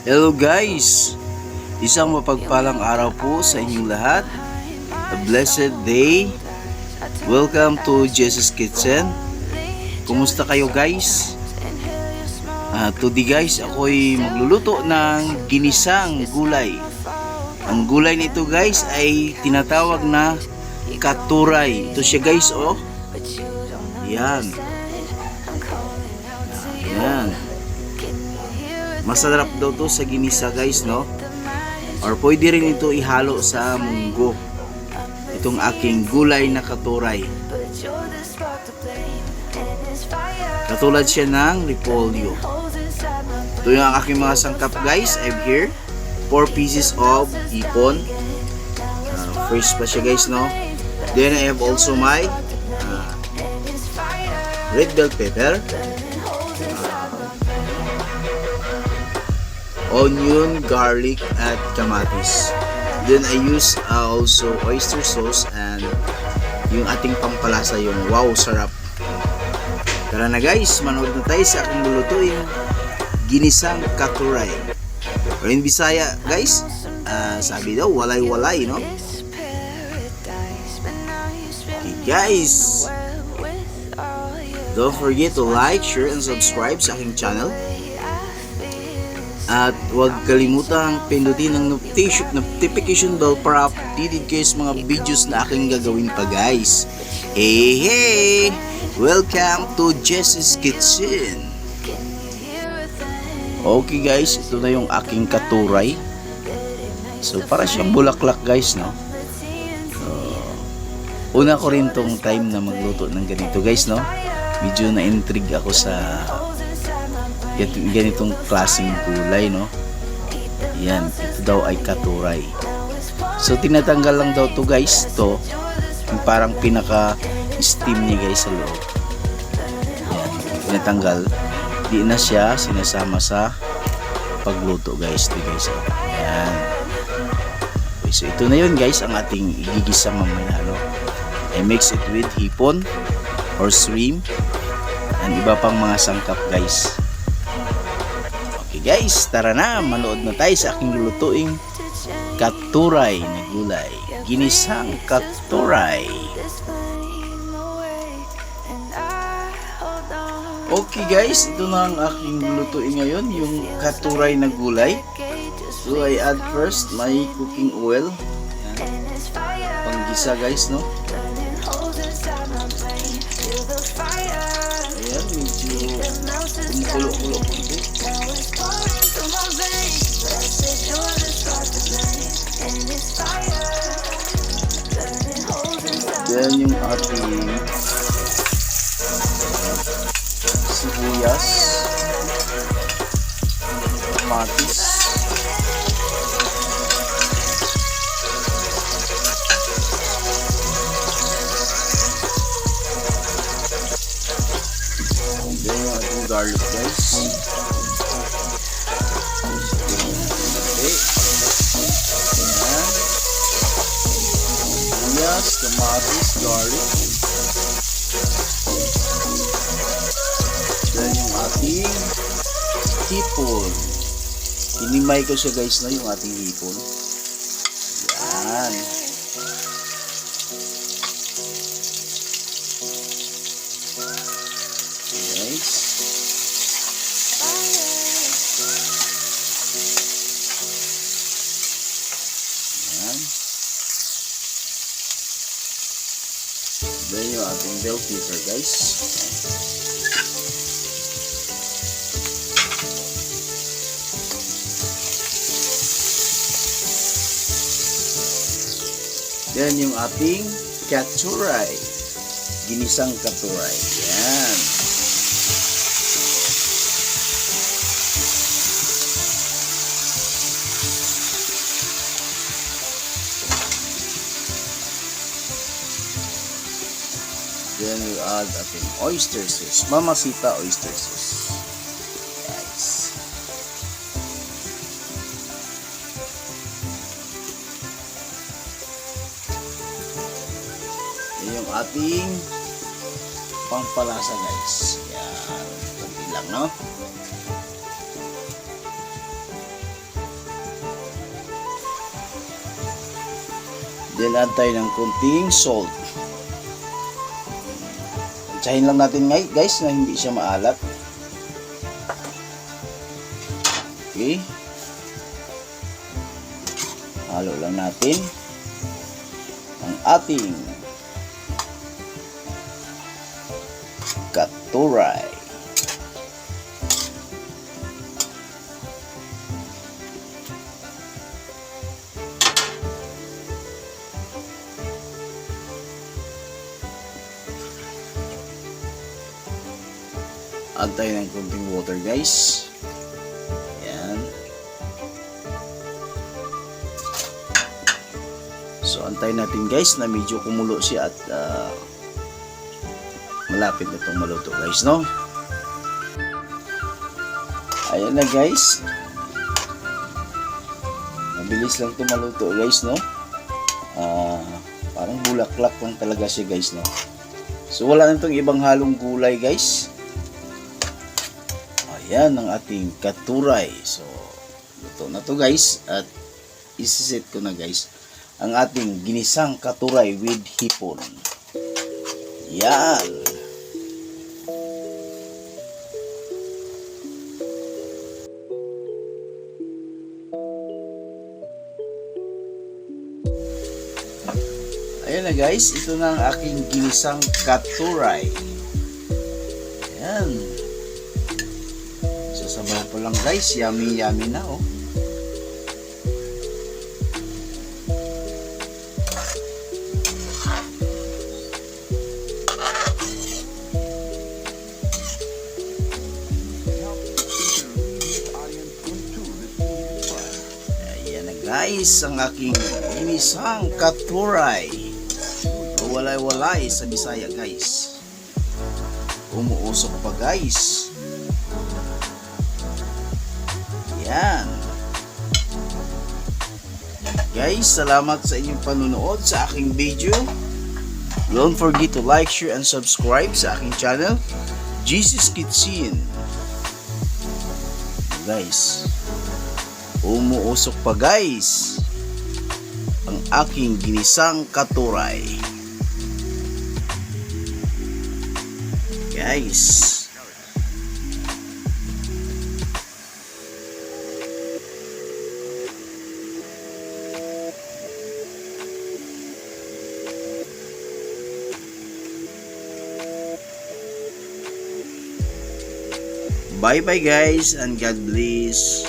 Hello guys! Isang mapagpalang araw po sa inyong lahat. A blessed day. Welcome to Jesus Kitchen. Kumusta kayo guys? Today guys, ako'y magluluto ng ginisang gulay. Ang gulay nito guys ay tinatawag na katuray. Ito siya guys, oh. Yan. Yan. Masarap daw to sa ginisa guys, no? Or pwede rin ito ihalo sa munggo. Itong aking gulay na katuray. Katulad siya ng repolyo. Ito yung aking mga sangkap guys. I have here 4 pieces of hipon. Fresh pa siya guys, no? Then I have also my red bell pepper, onion, garlic, at kamatis. Then I use also oyster sauce and yung ating pampalasa, yung wow, sarap. Tara na guys, manood na tayo sa aking lulutuin ginisang katuray. Or in Bisaya guys, sabi daw walay-walay, no? Okay guys, don't forget to like, share, and subscribe sa aking channel. At huwag kalimutang pindutin ang notification bell para updated kayo sa mga videos na aking gagawin pa guys. Hey! Welcome to Jesus Kitchen. Okay guys, ito na yung aking katuray. So para siyang bulaklak guys, no? Una ko rin tong time na magluto ng ganito guys, no? Medyo na-intrigue ako sa ganitong klaseng gulay, no? Yan, ito daw ay katuray. So tinatanggal lang daw to guys, to yung parang pinaka steam niya guys sa loob. Yan, tinatanggal. Di na siya sinasama sa pagluto guys, to guys. Yan. Okay, so ito na yun guys, ang ating igigisa mamaya, no? I mix it with hipon or shrimp and iba pang mga sangkap guys. Guys, tara na, manood na tayo sa aking lulutuing katuray na gulay. Ginisang katuray. Okay guys, ito na ang aking lulutuin ngayon, yung katuray na gulay. So I add first my cooking oil. Yan. Panggisa guys, no? Ayan, medyo kumukulo-kulo konti. Then yung ating sibuyas, kamatis, then yung ating garlic guys. Kamatis, garlic, then yung ating hipon. Inimay ko siya guys, na yung ating hipon. Yan. Guys, yan. Then yung ating bell pepper guys. Then yung ating katuray. Ginisang katuray. Yan. Then we add ating oyster sauce. Mamacita oyster sauce. Guys. Yan yung ating pampalasa guys. Yan. Kunti lang, no? Then add tayo ng kunting salt. Tsahin lang natin guys na hindi siya maalat. Okay. Halo lang natin ang ating katuray. Add tayo ng konting water guys. Ayan. So antayin natin guys na medyo kumulo siya at malapit na itong maluto guys, no? Ayan na guys. Mabilis lang itong maluto guys, no? Parang bulaklak lang talaga siya guys, no? So wala na itong ibang halong gulay guys. Ayan ang ating katuray. So luto na to guys. At isiset ko na guys ang ating ginisang katuray with hipon. Yan. Ayan na guys, ito na ang aking ginisang katuray. Ayan. Sasabaw pa lang guys, yummy yummy na oh. Ayan na guys, ang aking ginisang katuray. Walay-walay sa Bisaya guys. Umuusok pa guys. Yan. Guys, salamat sa inyong panunood sa aking video. Don't forget to like, share, and subscribe sa aking channel, Jesus Kitchen. Guys, umuusok pa guys ang aking ginisang katuray. Guys, bye bye guys and God bless.